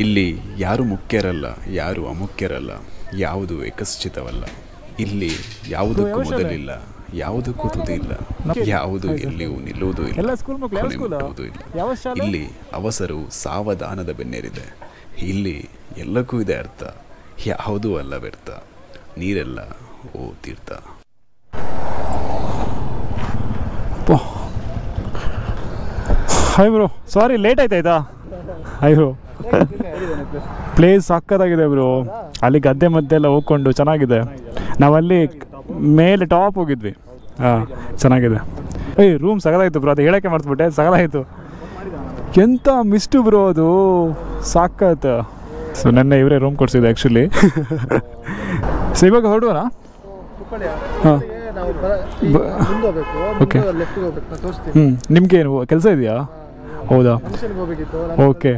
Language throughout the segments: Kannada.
ಇಲ್ಲಿ ಯಾರು ಮುಖ್ಯರಲ್ಲ, ಯಾರು ಅಮುಖ್ಯರಲ್ಲ, ಯಾವುದು ಏಕಶ್ಚಿತವಲ್ಲ. ಇಲ್ಲಿ ಯಾವುದಕ್ಕೂ ಮೊದಲಿಲ್ಲ, ಯಾವುದಕ್ಕೂ ತುದಿಯಿಲ್ಲ, ಯಾವುದು ಎಲ್ಲಿಯೂ ನಿಲ್ಲುವುದೂ ಇಲ್ಲ, ಕೊನೆ ಮುಟ್ಟುವುದೂ ಇಲ್ಲ. ಇಲ್ಲಿ ಅವಸರವು ಸಾವಧಾನದ ಬೆನ್ನೇರಿದೆ. ಇಲ್ಲಿ ಎಲ್ಲಕ್ಕೂ ಇದೆ ಅರ್ಥ, ಯಾವುದೂ ಅಲ್ಲ ವ್ಯರ್ಥ. ನೀರೆಲ್ಲ ಓ ತೀರ್ಥ. ಹಾಯ್ ಬ್ರೋ, ಸಾರಿ ಲೇಟ್ ಆಯ್ತಾಯ್ತಾ? ಹಾಯ್ ಬ್ರೋ, ಪ್ಲೇಸ್ ಸಕ್ಕತ್ತಾಗಿದೆ ಬ್ರೋ. ಅಲ್ಲಿ ಗದ್ದೆ ಮಧ್ಯೆ ಎಲ್ಲ ಹೋಗ್ಕೊಂಡು ಚೆನ್ನಾಗಿದೆ. ನಾವಲ್ಲಿ ಮೇಲೆ ಟಾಪ್ ಹೋಗಿದ್ವಿ. ಹಾಂ, ಚೆನ್ನಾಗಿದೆ. ರೂಮ್ ಸಗದಾಯಿತು ಬ್ರೋ, ಅದು ಹೇಳೋಕ್ಕೆ ಮರ್ತ್ಬಿಟ್ಟೆ. ಸಗದಾಯಿತು. ಎಂಥ ಮಿಸ್ಟು ಬ್ರೋ, ಅದು ಸಾಕಾಯ್ತು. ಸೊ ನೆನ್ನೆ ಇವರೇ ರೂಮ್ ಕೊಡ್ಸಿದ್ದೆ ಆ್ಯಕ್ಚುಲಿ. ಸೊ ಇವಾಗ ಹೊರಡುವನಾ? ಹಾಂ, ಓಕೆ. ನಿಮ್ಗೇನು ಕೆಲಸ ಇದೆಯಾ? ಹೌದಾ, ಓಕೆ.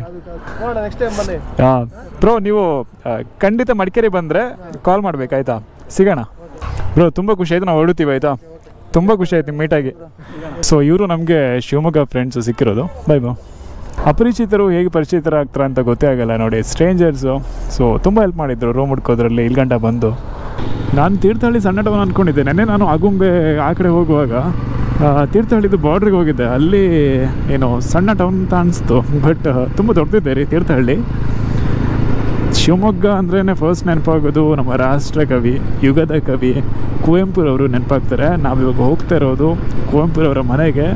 ಹಾಂ ಬ್ರೋ, ನೀವು ಖಂಡಿತ ಮಡಿಕೇರಿ ಬಂದರೆ ಕಾಲ್ ಮಾಡಬೇಕಾಯ್ತಾ? ಸಿಗೋಣ ಬ್ರೋ. ತುಂಬ ಖುಷಿ ಆಯಿತು, ನಾವು ಹೊರಡ್ತೀವಿ ಆಯಿತಾ? ತುಂಬ ಖುಷಿ ಆಯ್ತು ಮೀಟಾಗಿ. ಸೊ ಇವರು ನಮಗೆ ಶಿವಮೊಗ್ಗ ಫ್ರೆಂಡ್ಸು ಸಿಕ್ಕಿರೋದು. Bye bro. ಅಪರಿಚಿತರು ಹೇಗೆ ಪರಿಚಿತರಾಗ್ತಾರೆ ಅಂತ ಗೊತ್ತೇ ಆಗಲ್ಲ ನೋಡಿ, ಸ್ಟ್ರೇಂಜರ್ಸು. ಸೊ ತುಂಬ ಹೆಲ್ಪ್ ಮಾಡಿದ್ರು ರೂಮ್ ಹುಡ್ಕೋದ್ರಲ್ಲಿ. ಇಲ್ಲಿ ಗಂಟ ಬಂದು ನಾನು ತೀರ್ಥಹಳ್ಳಿ ಸಣ್ಣ ಟೌನ್ ಅಂದ್ಕೊಂಡಿದ್ದೆ. ನೆನ್ನೆ ನಾನು ಆಗುಂಬೆ ಆ ಕಡೆ ಹೋಗುವಾಗ ತೀರ್ಥಹಳ್ಳಿದು ಬಾರ್ಡ್ರಿಗೆ ಹೋಗಿದ್ದೆ. ಅಲ್ಲಿ ಏನೋ ಸಣ್ಣ ಟೌನ್ ಅಂತ ಅನಿಸ್ತು, ಬಟ್ ತುಂಬ ದೊಡ್ಡದಿದೆ ರೀ ತೀರ್ಥಹಳ್ಳಿ. ಶಿವಮೊಗ್ಗ ಅಂದ್ರೇ ಫಸ್ಟ್ ನೆನಪಾಗೋದು ನಮ್ಮ ರಾಷ್ಟ್ರ ಕವಿ, ಯುಗದ ಕವಿ ಕುವೆಂಪುರವರು ನೆನಪಾಗ್ತಾರೆ. ನಾವಿವಾಗ ಹೋಗ್ತಾ ಇರೋದು ಕುವೆಂಪುರವರ ಮನೆಗೆ.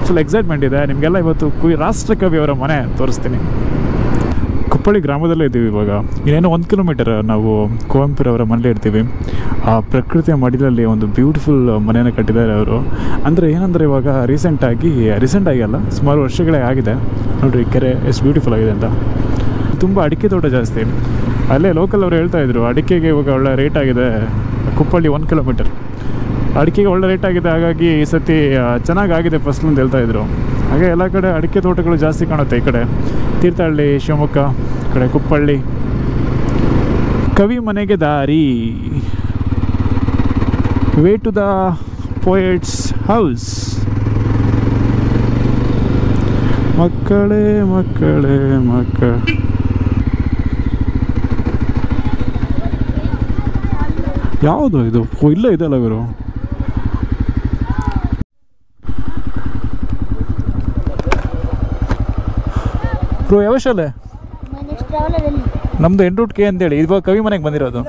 ಫುಲ್ ಎಕ್ಸೈಟ್ಮೆಂಟ್ ಇದೆ. ನಿಮಗೆಲ್ಲ ಇವತ್ತು ರಾಷ್ಟ್ರ ಕವಿಯವರ ಮನೆ ತೋರಿಸ್ತೀನಿ. ಕುಪ್ಪಳ್ಳಿ ಗ್ರಾಮದಲ್ಲೇ ಇದ್ದೀವಿ ಇವಾಗ. ಇನ್ನೇನೋ 1 ಕಿಲೋಮೀಟರ್ ನಾವು ಕುವೆಂಪುರವರ ಮನೇಲಿ ಇರ್ತೀವಿ. ಆ ಪ್ರಕೃತಿಯ ಮಡಿಲಲ್ಲಿ ಒಂದು ಬ್ಯೂಟಿಫುಲ್ ಮನೆಯನ್ನು ಕಟ್ಟಿದ್ದಾರೆ ಅವರು. ಅಂದರೆ ಏನಂದರೆ ಇವಾಗ ರೀಸೆಂಟಾಗಿ ಅಲ್ಲ, ಸುಮಾರು ವರ್ಷಗಳೇ ಆಗಿದೆ ನೋಡಿರಿ, ಕೆರೆ ಎಷ್ಟು ಬ್ಯೂಟಿಫುಲ್ ಆಗಿದೆ ಅಂತ. ತುಂಬ ಅಡಿಕೆ ತೋಟ ಜಾಸ್ತಿ. ಅಲ್ಲೇ ಲೋಕಲ್ ಅವರು ಹೇಳ್ತಾಯಿದ್ರು ಅಡಿಕೆಗೆ ಇವಾಗ ಒಳ್ಳೆ ರೇಟ್ ಆಗಿದೆ. ಕುಪ್ಪಳ್ಳಿ 1 ಕಿಲೋಮೀಟರ್ ಅಡಿಕೆಗೆ ಒಳ್ಳೆ ರೇಟ್ ಆಗಿದೆ. ಹಾಗಾಗಿ ಈ ಸತಿ ಚೆನ್ನಾಗಾಗಿದೆ ಫಸಲು ಅಂತ ಹೇಳ್ತಾಯಿದ್ರು. ಹಾಗೆ ಎಲ್ಲ ಕಡೆ ಅಡಿಕೆ ತೋಟಗಳು ಜಾಸ್ತಿ ಕಾಣುತ್ತೆ. ಈ ಕಡೆ ತೀರ್ಥಹಳ್ಳಿ, ಶಿವಮೊಗ್ಗ, ಈ ಕಡೆ ಕುಪ್ಪಳ್ಳಿ. ಕವಿ ಮನೆಗೆ ದಾರಿ, way to the poet's house. ಮಕ್ಕಳೇ ಮಕ್ಕಳೇ ಮಕ್ಕಳ. ಯಾವುದು ಇದು? ಇಲ್ಲ ಇದೆಲ್ಲ ಗುರು. ಬ್ರೋ ಯಾವ ಶಾಲೆ? ನಮ್ಮದು ಎಂಟ್ರೂಟ್ ಕೆ ಅಂತೇಳಿ. ಇವಾಗ ಕವಿ ಮನೆಗೆ ಬಂದಿರೋದು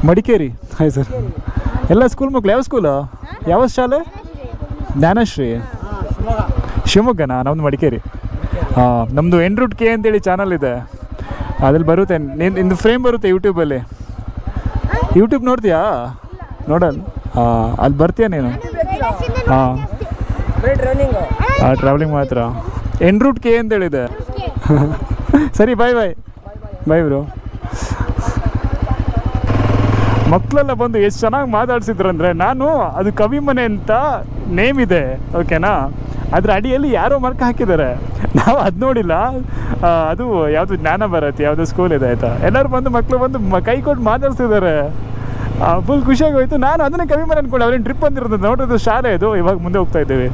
ಮಡಿಕೇರಿ. Hi sir. ಎಲ್ಲ ಸ್ಕೂಲ್ ಮಕ್ಕಳು. ಯಾವ ಸ್ಕೂಲು? ಯಾವ ಶಾಲೆ? ಜ್ಞಾನಶ್ರೀ. ಶಿವಮೊಗ್ಗನಾ? ನಮ್ಮದು ಮಡಿಕೇರಿ. ಹಾಂ, ನಮ್ಮದು ಎಂಟ್ರೂಟ್ ಕೆ ಅಂತೇಳಿ ಚಾನಲ್ ಇದೆ, ಅದ್ರಲ್ಲಿ ಬರುತ್ತೆ. ನಿಂದು ಫ್ರೇಮ್ ಬರುತ್ತೆ ಯೂಟ್ಯೂಬಲ್ಲಿ. ಯೂಟ್ಯೂಬ್ ನೋಡ್ತೀಯಾ? ನೋಡಲ್ಲ. ಹಾಂ, ಅಲ್ಲಿ ಬರ್ತೀಯ ನೀನು? ಹಾಂ, ಟ್ರಾವೆಲಿಂಗ್ ಮಾತ್ರ. ಎಂಟ್ರೂಟ್ ಕೆ ಅಂತೇಳಿದೆ. ಸರಿ, ಬಾಯ್ ಬಾಯ್ ಬಾಯ್ ಬ್ರೋ. ಮಕ್ಕಳೆಲ್ಲ ಬಂದು ಎಷ್ಟು ಚೆನ್ನಾಗಿ ಮಾತಾಡ್ಸಿದ್ರು ಅಂದರೆ, ನಾನು ಅದು ಕವಿ ಮನೆ ಅಂತ ನೇಮ್ ಇದೆ ಓಕೆನಾ, ಅದ್ರ ಅಡಿಯಲ್ಲಿ ಯಾರೋ ಮಾರ್ಕ್ ಹಾಕಿದ್ದಾರೆ. ನಾವು ಅದು ನೋಡಿಲ್ಲ. ಅದು ಯಾವುದು ಜ್ಞಾನ ಭಾರತಿ ಯಾವುದೋ ಸ್ಕೂಲ್ ಇದೆ ಆಯಿತಾ. ಎಲ್ಲರೂ ಬಂದು ಮಕ್ಕಳು ಬಂದು ಕೈ ಕೊಟ್ಟು ಮಾತಾಡ್ತಿದ್ದಾರೆ. ಫುಲ್ ಖುಷಿಯಾಗಿ ಹೋಯ್ತು. ನಾನು ಅದನ್ನೇ ಕವಿ ಮನೆ ಅಂದ್ಕೊಂಡು ಅವ್ರೇನು ಟ್ರಿಪ್ ಬಂದಿರೋದು ನೋಡೋದು ಶಾಲೆ ಇದು. ಇವಾಗ ಮುಂದೆ ಹೋಗ್ತಾ ಇದ್ದೀವಿ.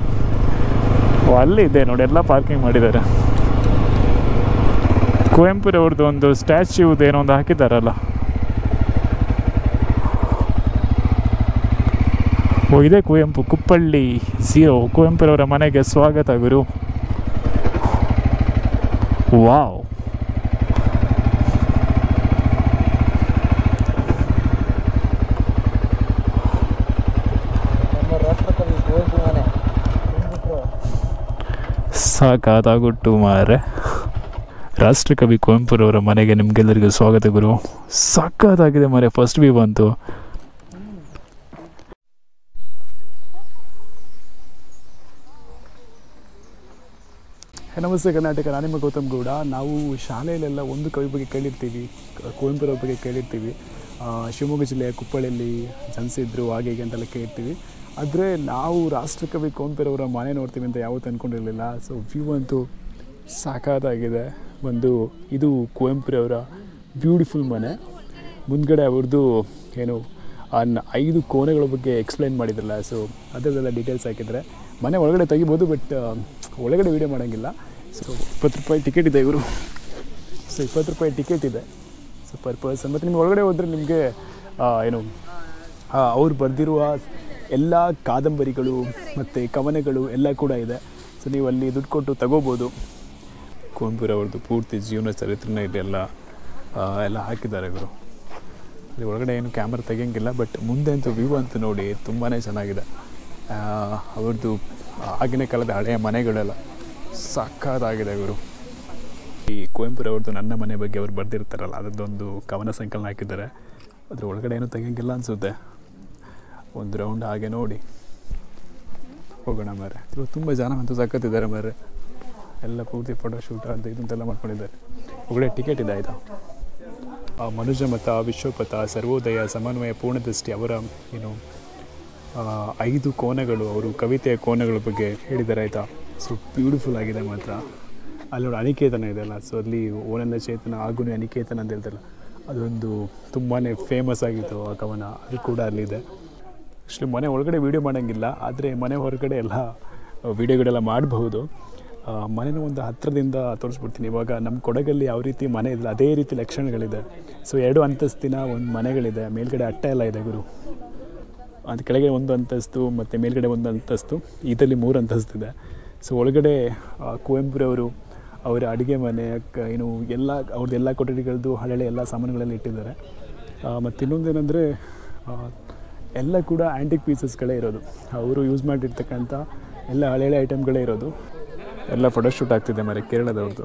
ಅಲ್ಲಿ ಇದೆ ನೋಡಿ, ಎಲ್ಲ ಪಾರ್ಕಿಂಗ್ ಮಾಡಿದ್ದಾರೆ. ಕುವೆಂಪುರವ್ರದ್ದು ಒಂದು ಸ್ಟ್ಯಾಚ್ಯೂದು ಏನೋ ಒಂದು ಹಾಕಿದ್ದಾರಲ್ಲ. ಓ, ಇದೆ ಕುವೆಂಪು. ಕುಪ್ಪಳ್ಳಿ 0 ಕುವೆಂಪುರವರ ಮನೆಗೆ ಸ್ವಾಗತ ಗುರು. ವಾವ್. ಸಾಕಾಗುಟ್ಟು ಮಾರೆ. ರಾಷ್ಟ್ರಕವಿ ಕುವೆಂಪುರವರ ಮನೆಗೆ ನಿಮಗೆಲ್ಲರಿಗೂ ಸ್ವಾಗತ ಗುರು. ಸಾಕಾಗಿದೆ ಮಾರೆ. ಫಸ್ಟ್ ವ್ಯೂ ಬಂತು. ನಮಸ್ತೆ ಕರ್ನಾಟಕ, ನಾನು ನಿಮ್ಮ ಗೌತಮ್ ಗೌಡ. ನಾವು ಶಾಲೆಯಲ್ಲೆಲ್ಲ ಒಂದು ಕವಿ ಬಗ್ಗೆ ಕೇಳಿರ್ತೀವಿ, ಕುವೆಂಪುರವ್ರ ಬಗ್ಗೆ ಕೇಳಿರ್ತೀವಿ. ಶಿವಮೊಗ್ಗ ಜಿಲ್ಲೆಯ ಕುಪ್ಪಳ್ಳಿಯಲ್ಲಿ ಜನಿಸಿದ್ರು ಹಾಗೆ ಹೀಗೆ ಅಂತೆಲ್ಲ ಕೇಳ್ತೀವಿ. ಆದರೆ ನಾವು ರಾಷ್ಟ್ರಕವಿ ಕುವೆಂಪುರವರ ಮನೆ ನೋಡ್ತೀವಿ ಅಂತ ಯಾವತ್ತೂ ಅಂದ್ಕೊಂಡಿರಲಿಲ್ಲ. ಸೊ ವ್ಯೂ ಅಂತೂ ಸಾಕಾಗಿದೆ. ಇದು ಕುವೆಂಪುರವರ ಬ್ಯೂಟಿಫುಲ್ ಮನೆ. ಮುಂದ್ಗಡೆ ಅವ್ರದ್ದು ಏನು 5 ಕೋಣೆಗಳ ಬಗ್ಗೆ ಎಕ್ಸ್ಪ್ಲೈನ್ ಮಾಡಿದ್ರಲ್ಲ, ಸೊ ಅದರಲ್ಲೆಲ್ಲ ಡೀಟೇಲ್ಸ್ ಹಾಕಿದರೆ. ಮನೆ ಒಳಗಡೆ ತೆಗಿಬೋದು, ಬಟ್ ಒಳಗಡೆ ವೀಡಿಯೋ ಮಾಡೋಂಗಿಲ್ಲ. ಸೊ 20 ರೂಪಾಯಿ ಟಿಕೆಟ್ ಇದೆ ಇವರು. ಸೊ 20 ರೂಪಾಯಿ ಟಿಕೆಟ್ ಇದೆ. So per person. ಮತ್ತು ನಿಮ್ಗೆ ಒಳಗಡೆ ಹೋದರೆ ನಿಮಗೆ ಏನು ಅವ್ರು ಬರೆದಿರುವ ಎಲ್ಲ ಕಾದಂಬರಿಗಳು ಮತ್ತು ಕವನಗಳು ಎಲ್ಲ ಕೂಡ ಇದೆ. ಸೊ ನೀವು ಅಲ್ಲಿ ದುಡ್ಡು ಕೊಟ್ಟು ತಗೋಬೋದು. ಕುವೆಂಪುರವ್ರದ್ದು ಪೂರ್ತಿ ಜೀವನ ಚರಿತ್ರೆನೇ ಇದೆಲ್ಲ ಎಲ್ಲ ಹಾಕಿದ್ದಾರೆ ಇವರು. ಅಲ್ಲಿ ಒಳಗಡೆ ಏನು ಕ್ಯಾಮ್ರಾ ತೆಗಿಯೋಂಗಿಲ್ಲ, ಬಟ್ ಮುಂದೆ ಅಂತೂ ವ್ಯೂ ಅಂತೂ ನೋಡಿ ತುಂಬಾ ಚೆನ್ನಾಗಿದೆ. ಅವ್ರದ್ದು ಆಗಿನ ಕಾಲದ ಹಳೆಯ ಮನೆಗಳೆಲ್ಲ ಸಕ್ಕತ್ತಾಗಿದೆ ಇವರು. ಈ ಕುವೆಂಪುರವ್ರದ್ದು ನನ್ನ ಮನೆ ಬಗ್ಗೆ ಅವ್ರು ಬರೆದಿರ್ತಾರಲ್ಲ, ಅದರದ್ದೊಂದು ಕವನ ಸಂಕಲನ ಹಾಕಿದ್ದಾರೆ. ಅದ್ರ ಒಳಗಡೆ ಏನೂ ತೆಗಿಯೋಂಗಿಲ್ಲ ಅನಿಸುತ್ತೆ. ಒಂದು ರೌಂಡ್ ಹಾಗೆ ನೋಡಿ ಹೋಗೋಣ ಮಾರೆ. ಇವರು ತುಂಬ ಜನ ಅಂತೂ ಸಕ್ಕತ್ತಿದ್ದಾರೆ ಮಾರೆ. ಎಲ್ಲ ಪೂರ್ತಿ ಫೋಟೋಶೂಟ್ ಅಂತ ಇದಂತೆಲ್ಲ ಮಾಡ್ಕೊಂಡಿದ್ದಾರೆ. ಒಳ್ಳೆ ಟಿಕೆಟ್ ಇದೆ ಆಯಿತಾ. ಮನುಜ ಮತ, ವಿಶ್ವಪಥ, ಸರ್ವೋದಯ, ಸಮನ್ವಯ, ಪೂರ್ಣದೃಷ್ಟಿ ಅವರ ಏನು 5 ಕೋನಗಳು, ಅವರು ಕವಿತೆಯ ಕೋನಗಳ ಬಗ್ಗೆ ಹೇಳಿದ್ದಾರೆ ಆಯಿತಾ. ಸೊ ಬ್ಯೂಟಿಫುಲ್ ಆಗಿದೆ ಮಾತ್ರ. ಅಲ್ಲಿ ನೋಡಿ ಅನಿಕೇತನ ಇದೆಯಲ್ಲ, ಸೊ ಅಲ್ಲಿ ಓನೆಲ್ಲ ಚೇತನ ಆಗುನಿ ಅನಿಕೇತನ ಅಂತ ಹೇಳ್ತಾರಲ್ಲ, ಅದೊಂದು ತುಂಬಾ ಫೇಮಸ್ ಆಗಿತ್ತು ಆ ಕವನ. ಅದು ಕೂಡ ಅಲ್ಲಿದೆ. ಆ್ಯಕ್ಚುಲಿ ಮನೆ ಒಳಗಡೆ ವೀಡಿಯೋ ಮಾಡೋಂಗಿಲ್ಲ, ಆದರೆ ಮನೆ ಹೊರಗಡೆ ಎಲ್ಲ ವೀಡಿಯೋಗಳೆಲ್ಲ ಮಾಡಬಹುದು. ಮನೆನ ಒಂದು ಹತ್ತಿರದಿಂದ ತೋರಿಸ್ಬಿಡ್ತೀನಿ. ಇವಾಗ ನಮ್ಮ ಕೊಡಗಲ್ಲಿ ಯಾವ ರೀತಿ ಮನೆ ಇಲ್ಲ ಅದೇ ರೀತಿ ಲಕ್ಷಣಗಳಿದೆ. ಸೊ 2 ಅಂತಸ್ತಿನ ಒಂದು ಮನೆಗಳಿದೆ. ಮೇಲ್ಗಡೆ ಅಟ್ಟ ಎಲ್ಲ ಇದೆ ಗುರು. ಅದು ಕೆಳಗೆ 1 ಅಂತಸ್ತು ಮತ್ತು ಮೇಲ್ಗಡೆ 1 ಅಂತಸ್ತು, ಇದರಲ್ಲಿ 3 ಅಂತಸ್ತಿದೆ. ಸೊ ಒಳಗಡೆ ಕುವೆಂಪುರವರು ಅವರ ಅಡುಗೆ ಮನೆ ಏನು ಎಲ್ಲ ಅವ್ರದ್ದು ಎಲ್ಲ ಕೊಠಡಿಗಳದ್ದು ಹಳೆಯ ಎಲ್ಲ ಸಾಮಾನುಗಳೆಲ್ಲ ಇಟ್ಟಿದ್ದಾರೆ. ಮತ್ತು ಇನ್ನೊಂದೇನೆಂದರೆ ಎಲ್ಲ ಕೂಡ ಆ್ಯಂಟಿಕ್ ಪೀಸಸ್ಗಳೇ ಇರೋದು. ಅವರು ಯೂಸ್ ಮಾಡಿರ್ತಕ್ಕಂಥ ಎಲ್ಲ ಹಳೆಯ ಐಟಮ್ಗಳೇ ಇರೋದು. ಎಲ್ಲ ಫೋಟೋಶೂಟ್ ಆಗ್ತಿದೆ ಮರೆ ಕೇರಳದವ್ರದ್ದು.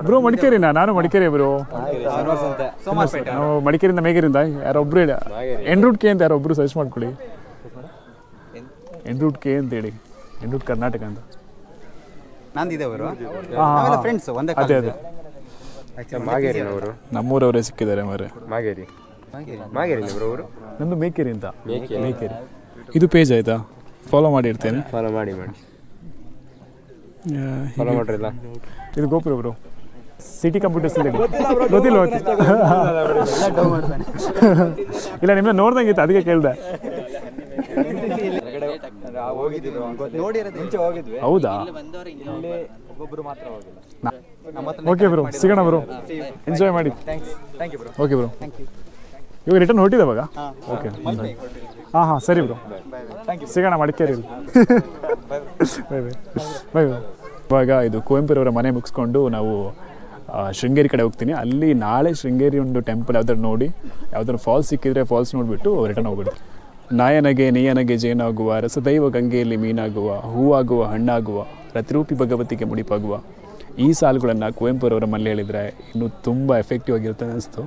ಬ್ರೋ ಮಡಿಕೇರಿನಾ? ನಾನು ಮಡಿಕೇರಿ ಬ್ರೋ. ನಾವು ಮಡಿಕೇರಿಯಿಂದ ಮೇಗೇರಿಂದ ಯಾರೊಬ್ರು ಹೇಳಿ ಎನ್ ರೂಟ್ ಕೆ ಅಂತ ಯಾರೊಬ್ರು ಸರ್ಚ್ ಮಾಡ್ಕೊಳ್ಳಿ. ಎನ್ ರೂಟ್ ಕೆ ಅಂತೇಳಿ, ಎನ್ ರೂಟ್ ಕರ್ನಾಟಕ ಅಂತ. ಅದೇ ಅದೇ ನಮ್ಮೂರವರೇ ಸಿಕ್ಕಿದ್ದಾರೆ ಮಾರೆ. ನಂದು ಮೇಕೇರಿ ಅಂತ. ಮೇಕೇರಿ ಇದು ಪೇಜ್ ಆಯ್ತಾ? ಫಾಲೋ ಮಾಡಿರ್ತೇನೆ. ಫಾಲೋ ಮಾಡಿ ಇದು ಗೋಪುರ ಬ್ರೋ. ಸಿಟಿ ಕಂಪ್ಯೂಟರ್ಸ್ ಗೊತ್ತಿಲ್ಲ ಇಲ್ಲ, ನಿಮ್ಮನ್ನ ನೋಡ್ದಂಗಿತ್ತು ಅದಕ್ಕೆ ಕೇಳಿದೆ. ಹೌದಾ? ಓಕೆ ಬ್ರೋ, ಸಿಗೋಣ ಬ್ರೋ. ಎಂಜಾಯ್ ಮಾಡಿ. Okay bro. ಇವಾಗ ರಿಟರ್ನ್ ಹೊರಟಿದ್ದಾವಾಗ? ಓಕೆ ಹಾಂ ಸರಿ ಬ್ರೋ, ಸಿಗೋಣ ಮಡಿಕೇರಿಯಲ್ಲಿ. Bye bye bye bye. ಇವಾಗ ಇದು ಕುವೆಂಪುರವರ ಮನೆ ಮುಗಿಸ್ಕೊಂಡು ನಾವು ಶೃಂಗೇರಿ ಕಡೆ ಹೋಗ್ತೀನಿ. ಅಲ್ಲಿ ನಾಳೆ ಶೃಂಗೇರಿ ಒಂದು ಟೆಂಪಲ್ ಯಾವ್ದಾದ್ರು ನೋಡಿ, ಯಾವ್ದಾದ್ರು ಫಾಲ್ಸ್ ಸಿಕ್ಕಿದ್ರೆ ಫಾಲ್ಸ್ ನೋಡಿಬಿಟ್ಟು ರಿಟರ್ನ್ ಹೋಗ್ಬಿಡ್ತು. ನಾಯನಗೆ ನೀಯನಗೆ ಜೇನಾಗುವ, ರಸದೈವ ಗಂಗೆಯಲ್ಲಿ ಮೀನಾಗುವ, ಹೂವಾಗುವ ಹಣ್ಣಾಗುವ, ರತಿರೂಪಿ ಭಗವತಿಗೆ ಮುಡಿಪಾಗುವ. ಈ ಸಾಲುಗಳನ್ನು ಕುವೆಂಪುರವರ ಮನೇಲಿ ಹೇಳಿದರೆ ಇನ್ನೂ ತುಂಬ ಎಫೆಕ್ಟಿವ್ ಆಗಿರುತ್ತೆ ಅನ್ನಿಸ್ತು.